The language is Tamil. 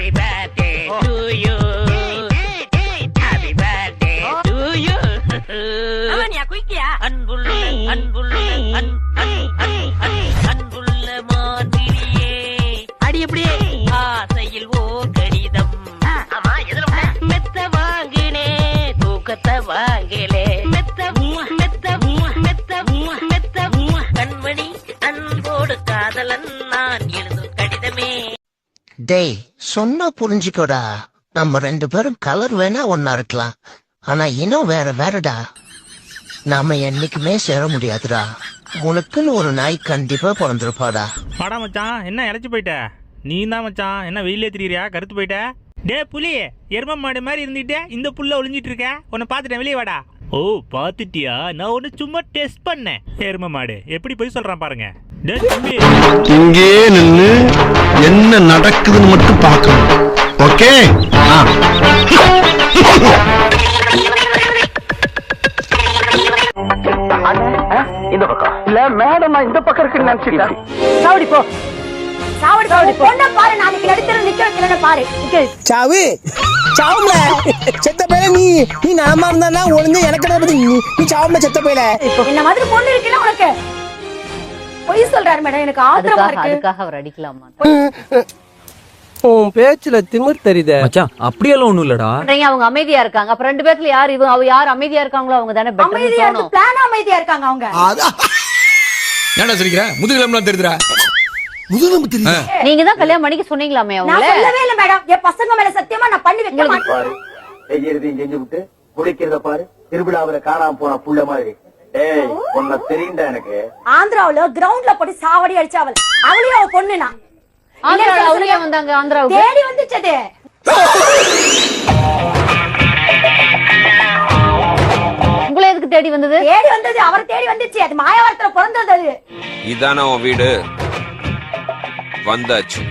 Happy birthday to you. Happy birthday to you. அவனியா குயிக்கியா அன்புள்ள அன்புள்ள அன்புள்ள மான்விழியே அடி எப்படியே ஆசையில் ஓ கடிதம். ஆமா எதுல மெத்த வாங்கினே தூக்கத்தை வாங்கலே மெத்த மெத்த மெத்த மெத்த கண்மணி அன்போடு காதலன் நான் எழுதும் கடிதமே. டேய் சொன்னா புரிஞ்சுக்கோடா. நம்ம 2 பேரும் கலர் வேணா ஒன்னா இருக்கலாம், ஆனா இன்னும் வேறடா. நாம என்னைக்குமே சேர முடியாதுடா. உனக்குன்னு ஒரு நாய் கண்டிப்பா பிறந்திருப்பாடா. வாடா மச்சான், என்ன இழைச்சி போயிட்ட? நீ தான் மச்சான் என்ன வெயிலே திரியா கருத்து போயிட்ட? டே புலி, எரும மாடு மாதிரி இருந்துட்டு இந்த புல்ல ஒளிஞ்சிட்டு இருக்க. உன்னை பார்த்துட்டேன், வெளியே வாடா. ஓ பாத்துட்டியா? நான் ஒன்னு சும்மா டெஸ்ட் பண்ணேன். எரும மாடு எப்படி போய் சொல்றான் பாருங்க. இங்கே நின்னு என்ன நடக்குதுன்னு மட்டும் பார்க்கணும். ஓகே இந்த பக்கம் இல்ல மேடம், நான் இந்த பக்கம் இருக்குன்னு நினைச்சிட்டேன். சாவடி போ பொண்ண பாரு, நாளைக்கு எடுத்து நிக்க வைக்கலன்னு பாரு. சாவு சாவுல செத்த பையல நீ நாம இருந்தா ஒழுங்கு எனக்கு பத்தி நீ சாவுல செத்த பையல. இந்த மாதிரி பொண்ணு இருக்குல்ல உனக்கு, பொய் சொல்றாரு மேடம். எனக்கு ஆத்திரமா இருக்கு. அதுக்காக அவர் அடிக்கலாமா? உன் பேச்சுல திமிர் தெரியுதே மச்சான். அப்படியெல்லாம் ஒண்ணும் இல்லடா. அவங்க அமைதியா இருக்காங்க. அப்ப 2 பேர்ல யார் யார் அமைதியா இருக்காங்களோ அவங்க தானே அமைதியா இருக்கு. பிளான் அமைதியா இருக்காங்க அவங்க. ஏன்டா சொல்லிக்கிற? முதுகெலும்புலாம் தெரியுதுடா. முதுகெலும்பு தெரியுதா? நீங்க தான் கல்யாணம் பண்ணிக்க சொன்னீங்களாமே அவங்கள. நான் சொல்லவே இல்ல மேடம். என் பசங்க மேல சத்தியமா நான் பண்ணி வைக்க மாட்டேன். செய்யறதையும் செஞ்சு விட்டு குடிக்கிறத பாரு. திருவிழாவில காணாம போன புள்ள மாதிரி. ஏய் உன்ன தெரியுண்டா எனக்கு. ஆந்திராவுல கிரவுண்ட்ல போட்டு சாவடி அடிச்சாவல். அவளையும் அவ பொண்ணுனா அவங்களே வந்தாங்க. ஆந்திராவுக்கு தேடி வந்துச்சது. உங்களை எதுக்கு தேடி வந்தது? தேடி வந்தது அவர் தேடி வந்துச்சு. அது மாயாவரத்துல பிறந்தது. அது இதான உன் வீடு? வந்தாச்சு.